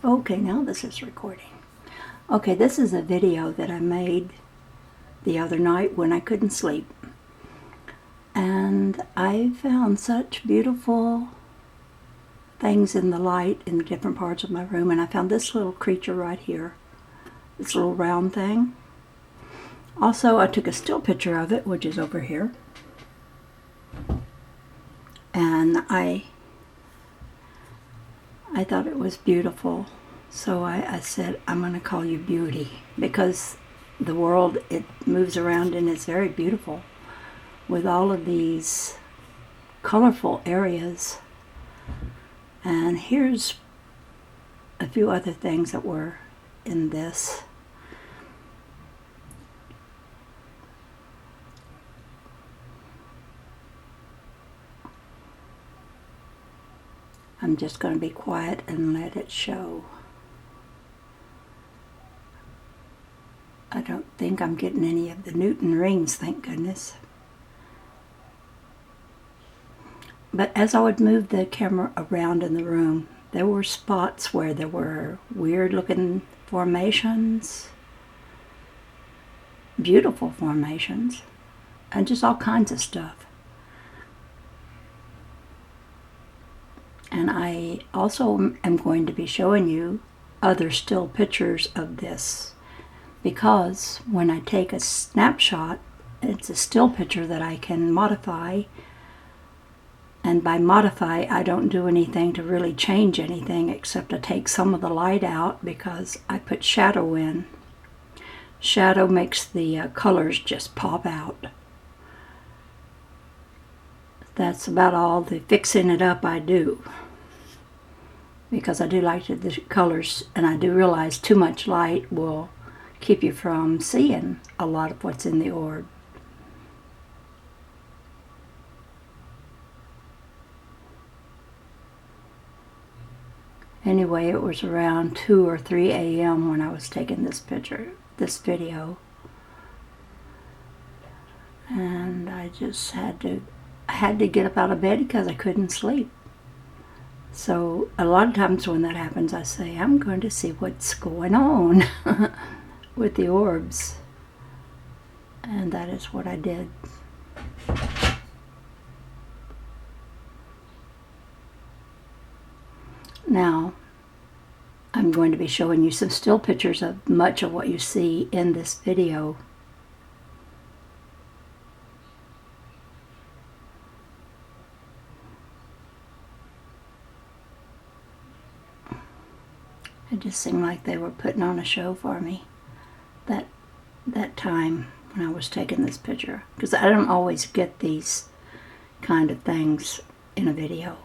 Okay, now this is recording. Okay, this is a video that I made the other night when I couldn't sleep. And I found such beautiful things in the light in the different parts of my room. And I found this little creature right here, this little round thing. Also, I took a still picture of it, which is over here. And I thought it was beautiful. So I said, I'm going to call you Beauty, because the world, it moves around and it's very beautiful with all of these colorful areas. And here's a few other things that were in this. I'm just going to be quiet and let it show. I don't think I'm getting any of the Newton rings, thank goodness. But as I would move the camera around in the room, there were spots where there were weird looking formations, beautiful formations, and just all kinds of stuff. And I also am going to be showing you other still pictures of this, because when I take a snapshot, it's a still picture that I can modify. And by modify, I don't do anything to really change anything, except I take some of the light out because I put shadow in. Shadow makes the colors just pop out. That's about all the fixing it up I do, because I do like the colors, and I do realize too much light will keep you from seeing a lot of what's in the orb. Anyway, it was around 2 or 3 a.m. when I was taking this video. And I just had to get up out of bed because I couldn't sleep. So a lot of times when that happens, I say, I'm going to see what's going on with the orbs. And that is what I did. Now, I'm going to be showing you some still pictures of much of what you see in this video. It just seemed like they were putting on a show for me that time when I was taking this picture, because I don't always get these kind of things in a video.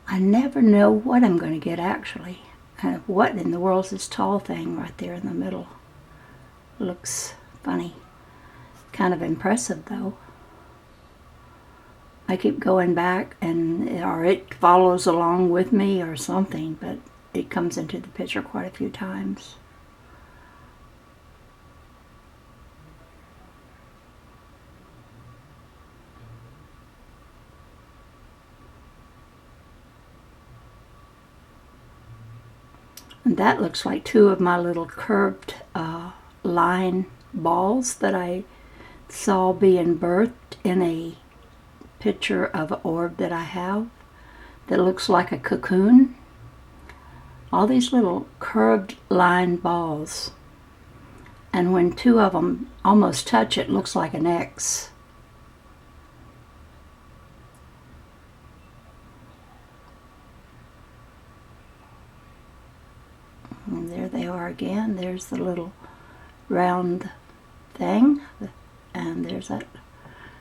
I never know what I'm going to get, actually. What in the world is this tall thing right there in the middle? Looks funny. Kind of impressive, though. I keep going back, or it follows along with me or something, but it comes into the picture quite a few times. And that looks like two of my little curved line balls that I saw being birthed in a picture of an orb that I have that looks like a cocoon. All these little curved line balls. And when two of them almost touch, it looks like an X. And there they are again. There's the little round thing, and there's that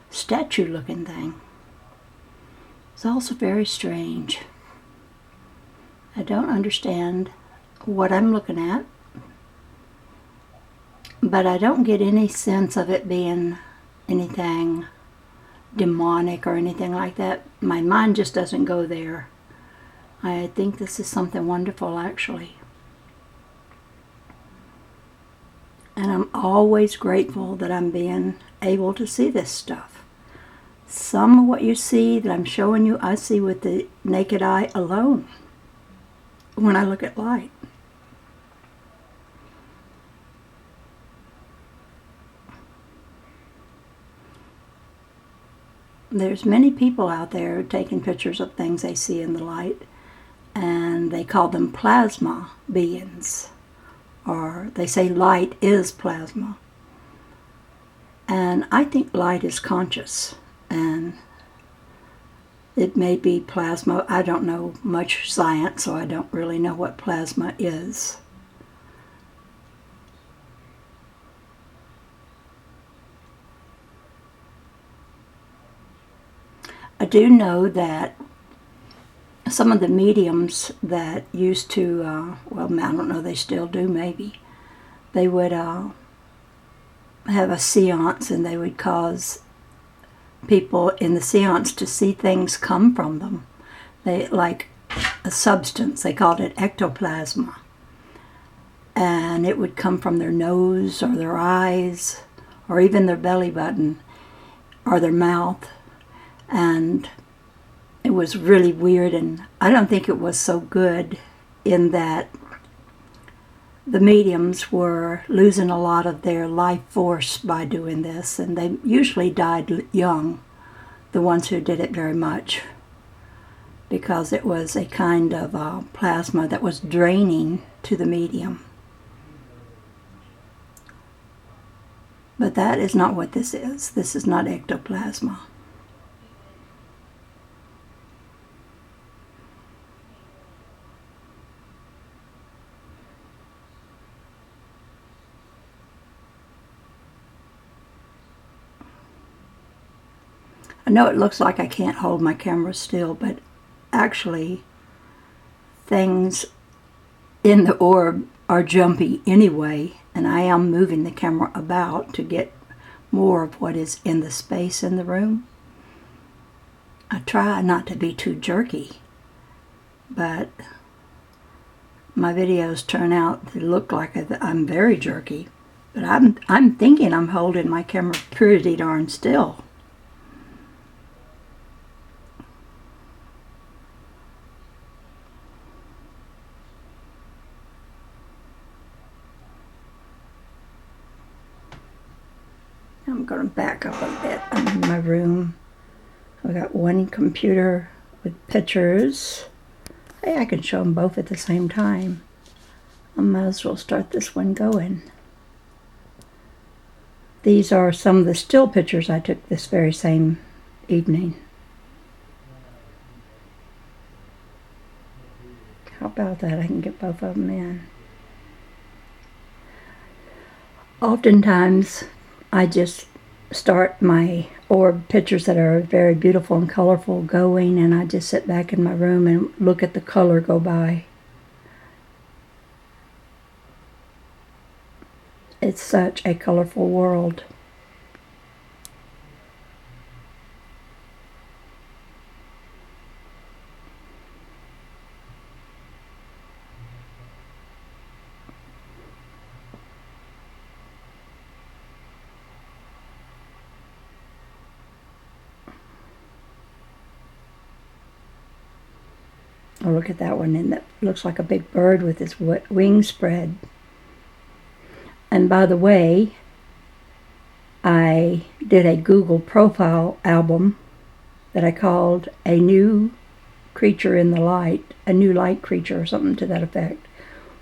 statue looking thing. It's also very strange. I don't understand what I'm looking at, but I don't get any sense of it being anything demonic or anything like that. My mind just doesn't go there. I think this is something wonderful, actually. And I'm always grateful that I'm being able to see this stuff. Some of what you see that I'm showing you, I see with the naked eye alone. when I look at light. There's many people out there taking pictures of things they see in the light, and they call them plasma beings, or they say light is plasma. And I think light is conscious, and it may be plasma. I don't know much science, so I don't really know what plasma is. I do know that some of the mediums that used to, well, I don't know, they still do maybe, they would have a seance, and they would cause people in the seance to see things come from them. They, like a substance, they called it ectoplasma. And it would come from their nose or their eyes or even their belly button or their mouth. And it was really weird, and I don't think it was so good, in that the mediums were losing a lot of their life force by doing this, and they usually died young, the ones who did it very much, because it was a kind of plasma that was draining to the medium. But that is not what this is. This is not ectoplasma. I know it looks like I can't hold my camera still, but actually things in the orb are jumpy anyway, and I am moving the camera about to get more of what is in the space in the room. I try not to be too jerky, but my videos turn out to look like I'm very jerky, but I'm thinking I'm holding my camera pretty darn still. I'm going to back up a bit. I'm in my room. I got one computer with pictures. Hey, I can show them both at the same time. I might as well start this one going. These are some of the still pictures I took this very same evening. How about that? I can get both of them in. Oftentimes, I just start my orb pictures that are very beautiful and colorful going, and I just sit back in my room and look at the color go by. It's such a colorful world. Oh, look at that one, and that looks like a big bird with his wings spread. And by the way, I did a Google profile album that I called A New Creature in the Light, a new light creature or something to that effect,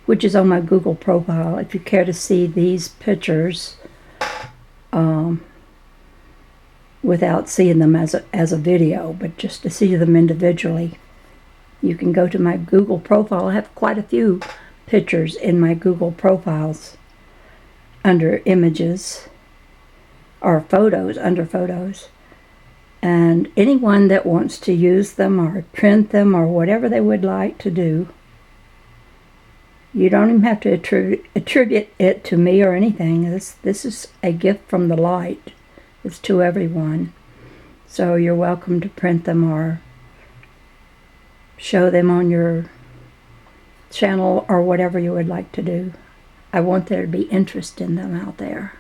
which is on my Google profile. If you care to see these pictures without seeing them as a video, but just to see them individually, you can go to my Google profile. I have quite a few pictures in my Google profiles under images, or photos, under photos. And anyone that wants to use them or print them or whatever they would like to do, you don't even have to attribute it to me or anything. This is a gift from the light. It's to everyone. So you're welcome to print them or show them on your channel or whatever you would like to do. I want there to be interest in them out there.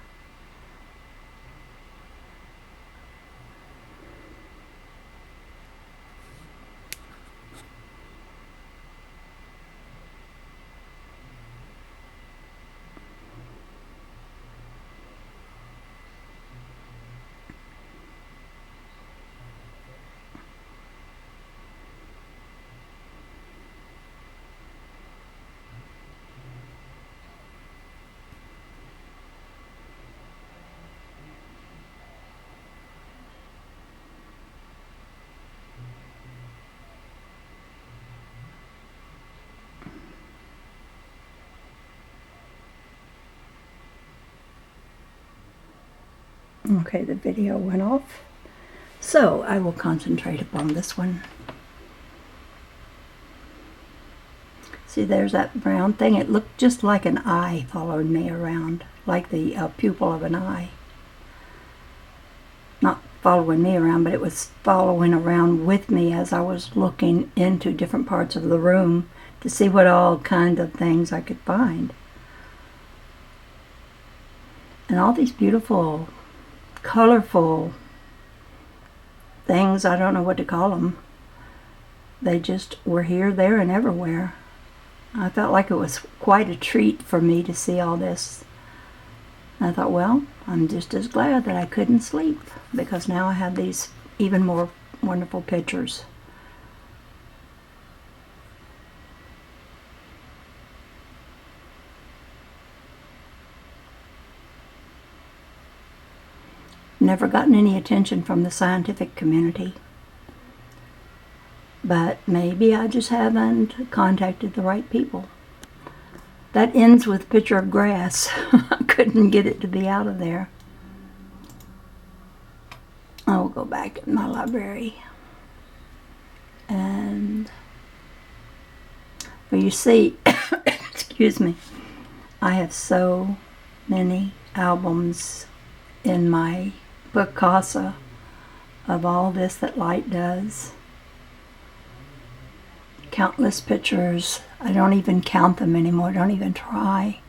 Okay, the video went off. So I will concentrate upon this one. See, there's that brown thing. It looked just like an eye followed me around, like the pupil of an eye. Not following me around, but it was following around with me as I was looking into different parts of the room to see what all kinds of things I could find. And all these beautiful, colorful things, I don't know what to call them. They just were here, there, and everywhere. I felt like it was quite a treat for me to see all this. I thought, well, I'm just as glad that I couldn't sleep, because now I have these even more wonderful pictures. Never gotten any attention from the scientific community. But maybe I just haven't contacted the right people. That ends with a picture of grass. I couldn't get it to be out of there. I will go back in my library. And, well, you see, excuse me, I have so many albums in my book casa of all this that light does. Countless pictures. I don't even count them anymore. Don't even try.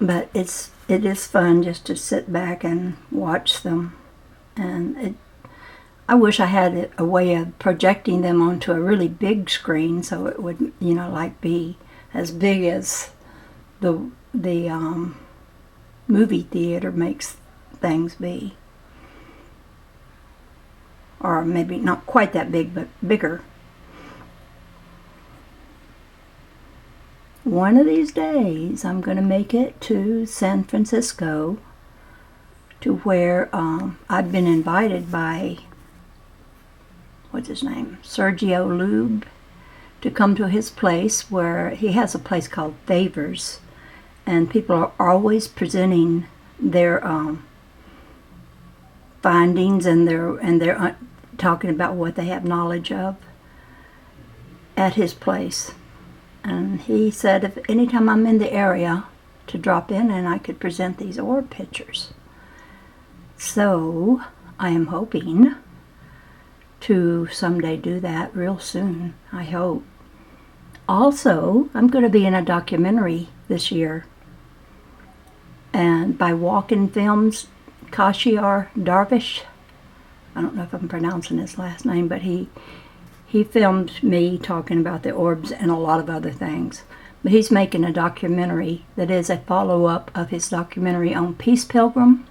But it is fun just to sit back and watch them. And I wish I had a way of projecting them onto a really big screen so it would, like be as big as the movie theater makes things be. Or maybe not quite that big, but bigger. One of these days I'm going to make it to San Francisco, to where I've been invited by, what's his name, Sergio Lube, to come to his place, where he has a place called Favors, and people are always presenting their findings and their talking about what they have knowledge of at his place. And he said if anytime I'm in the area to drop in and I could present these orb pictures. So I am hoping to someday do that real soon, I hope. Also, I'm going to be in a documentary this year, and by Walk-In Films, Kashiar Darvish. I don't know if I'm pronouncing his last name, but he filmed me talking about the orbs and a lot of other things. But he's making a documentary that is a follow-up of his documentary on Peace Pilgrim.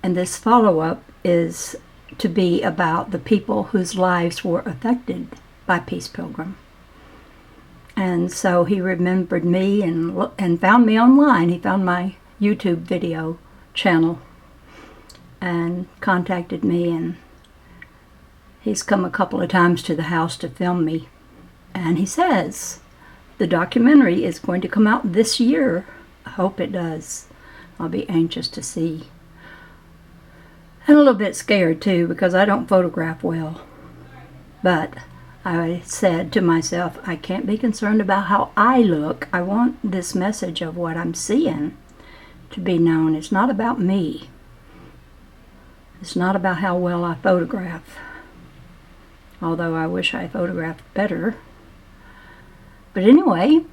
And this follow-up is to be about the people whose lives were affected by Peace Pilgrim. And so he remembered me and found me online. He found my YouTube video channel and contacted me, and he's come a couple of times to the house to film me. And he says the documentary is going to come out this year. I hope it does. I'll be anxious to see. And a little bit scared too, because I don't photograph well. But I said to myself, I can't be concerned about how I look. I want this message of what I'm seeing to be known. It's not about me. It's not about how well I photograph. Although I wish I photographed better. But anyway,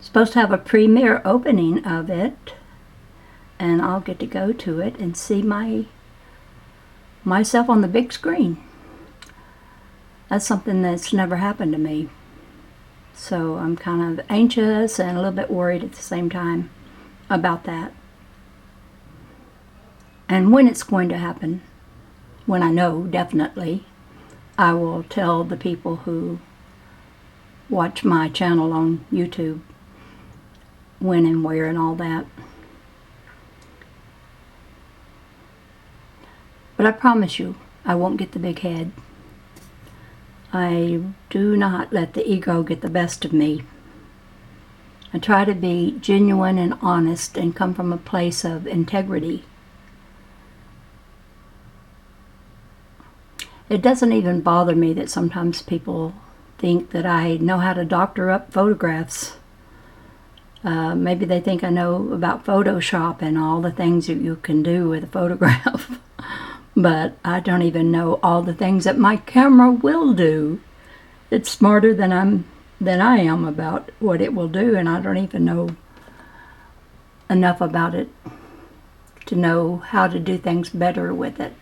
supposed to have a premiere opening of it, and I'll get to go to it and see myself on the big screen. That's something that's never happened to me. So I'm kind of anxious and a little bit worried at the same time about that. And when it's going to happen, when I know definitely, I will tell the people who watch my channel on YouTube when and where and all that. But I promise you, I won't get the big head. I do not let the ego get the best of me. I try to be genuine and honest and come from a place of integrity. It doesn't even bother me that sometimes people think that I know how to doctor up photographs. Maybe they think I know about Photoshop and all the things that you can do with a photograph. But I don't even know all the things that my camera will do. It's smarter than I am about what it will do, and I don't even know enough about it to know how to do things better with it.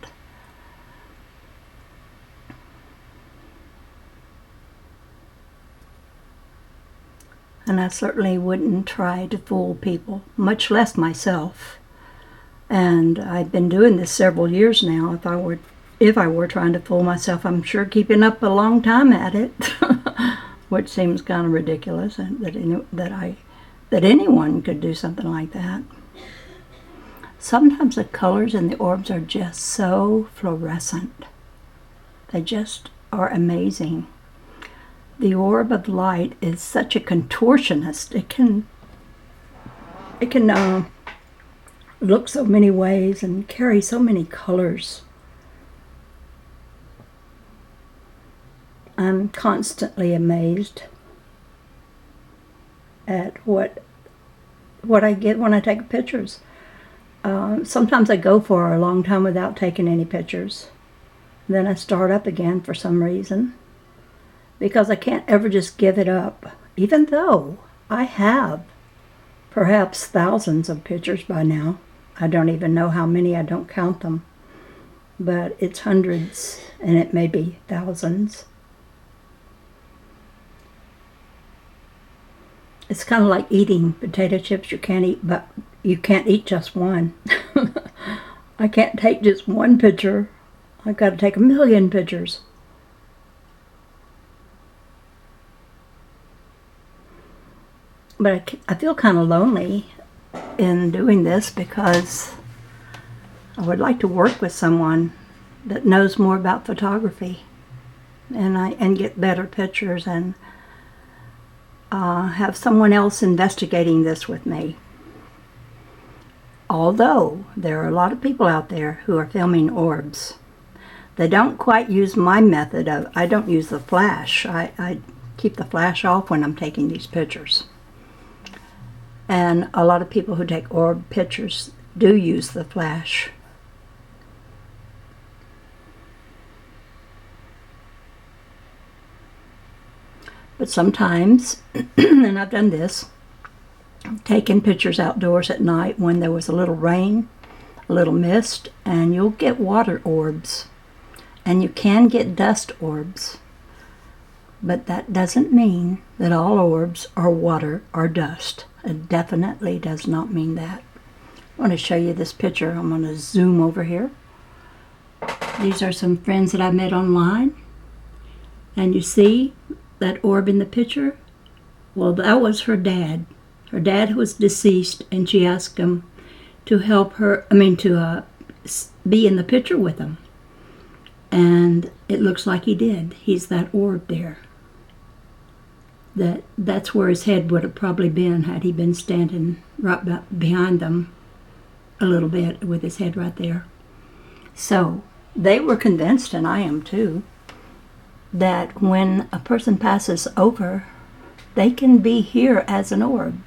And I certainly wouldn't try to fool people, much less myself. And I've been doing this several years now. If I were trying to fool myself, I'm sure keeping up a long time at it, which seems kind of ridiculous that anyone could do something like that. Sometimes the colors in the orbs are just so fluorescent. They just are amazing. The orb of light is such a contortionist. It can look so many ways and carry so many colors. I'm constantly amazed at what I get when I take pictures. Sometimes I go for a long time without taking any pictures. Then I start up again for some reason, because I can't ever just give it up, even though I have perhaps thousands of pictures by now. I don't even know how many, I don't count them, but it's hundreds and it may be thousands. It's kind of like eating potato chips. You can't eat just one. I can't take just one picture. I've got to take 1,000,000 pictures. But I feel kind of lonely in doing this because I would like to work with someone that knows more about photography and get better pictures and have someone else investigating this with me. Although there are a lot of people out there who are filming orbs. They don't quite use my method of, I don't use the flash. I keep the flash off when I'm taking these pictures. And a lot of people who take orb pictures do use the flash. But sometimes, and I've done this, taken pictures outdoors at night when there was a little rain, a little mist, and you'll get water orbs. And you can get dust orbs. But that doesn't mean that all orbs are water or dust. It definitely does not mean that. I want to show you this picture. I'm going to zoom over here. These are some friends that I met online. And you see that orb in the picture? Well, that was her dad. Her dad was deceased, and she asked him to help her, to be in the picture with him. And it looks like he did. He's that orb there. That's where his head would have probably been had he been standing right behind them a little bit with his head right there. So they were convinced, and I am too, that when a person passes over, they can be here as an orb.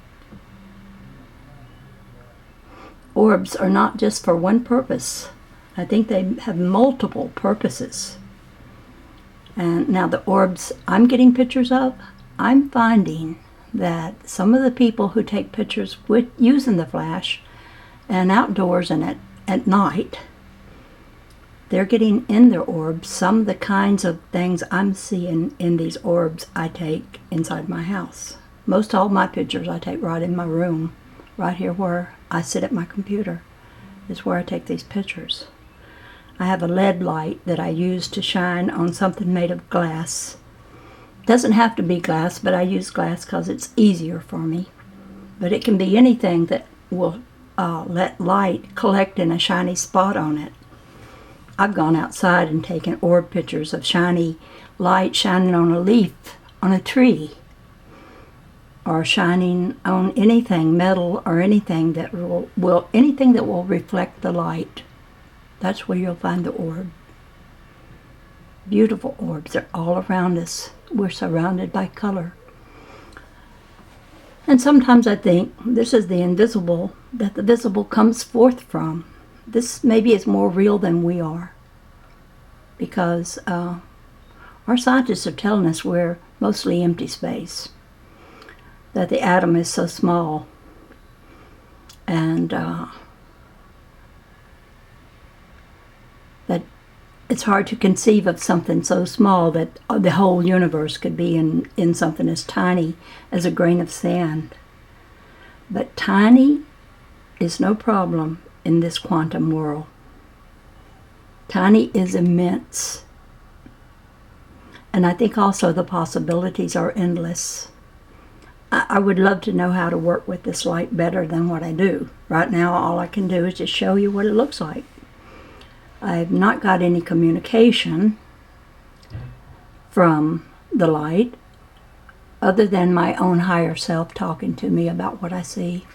Orbs are not just for one purpose. I think they have multiple purposes. And now the orbs I'm getting pictures of, I'm finding that some of the people who take pictures with using the flash and outdoors and at night, they're getting in their orbs some of the kinds of things I'm seeing in these orbs I take inside my house. Most all my pictures I take right in my room, right here where I sit at my computer, is where I take these pictures. I have a LED light that I use to shine on something made of glass. Doesn't have to be glass, but I use glass because it's easier for me. But it can be anything that will let light collect in a shiny spot on it. I've gone outside and taken orb pictures of shiny light shining on a leaf on a tree. or shining on anything, metal or anything that anything that will reflect the light. That's where you'll find the orb. Beautiful orbs. They're all around us. We're surrounded by color. And sometimes I think this is the invisible that the visible comes forth from. This maybe is more real than we are, because our scientists are telling us we're mostly empty space, that the atom is so small, and that it's hard to conceive of something so small that the whole universe could be in something as tiny as a grain of sand. But tiny is no problem in this quantum world. Tiny is immense. And I think also the possibilities are endless. I would love to know how to work with this light better than what I do. Right now, all I can do is just show you what it looks like. I've not got any communication from the light other than my own higher self talking to me about what I see.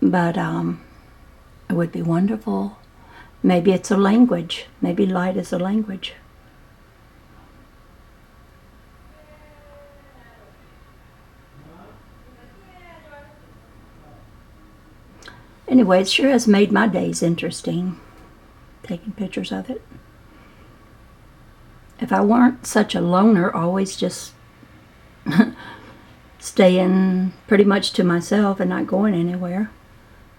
But it would be wonderful. Maybe it's a language. Maybe light is a language. Anyway, it sure has made my days interesting, taking pictures of it. If I weren't such a loner, always just staying pretty much to myself and not going anywhere,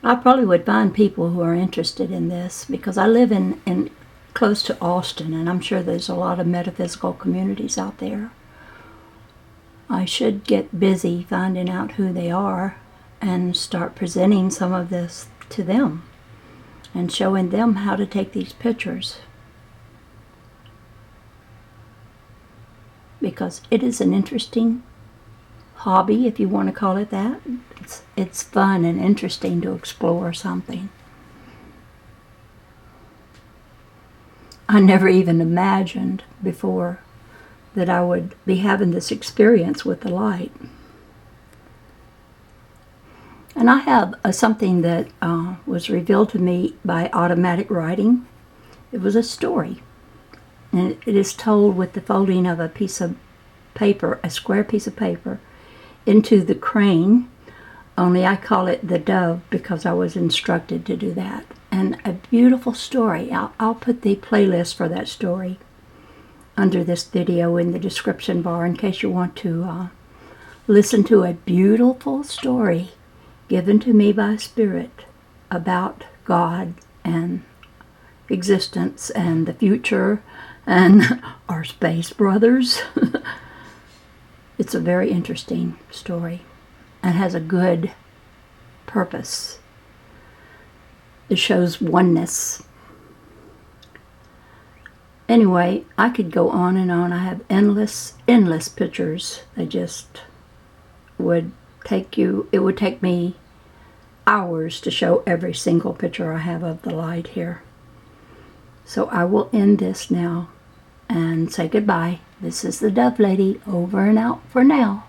I probably would find people who are interested in this, because I live in close to Austin, and I'm sure there's a lot of metaphysical communities out there. I should get busy finding out who they are and start presenting some of this to them and showing them how to take these pictures, because it is an interesting hobby, if you want to call it that. It's fun and interesting to explore something. I never even imagined before that I would be having this experience with the light. And I have something that was revealed to me by automatic writing. It was a story, and it is told with the folding of a piece of paper, a square piece of paper, into the crane, only I call it the dove because I was instructed to do that. And a beautiful story. I'll put the playlist for that story under this video in the description bar in case you want to listen to a beautiful story given to me by Spirit about God and existence and the future and our space brothers. It's a very interesting story and has a good purpose. It shows oneness. Anyway, I could go on and on. I have endless pictures. They just would take you, it would take me hours to show every single picture I have of the light here. So I will end this now and say goodbye. This is the Dove Lady, over and out for now.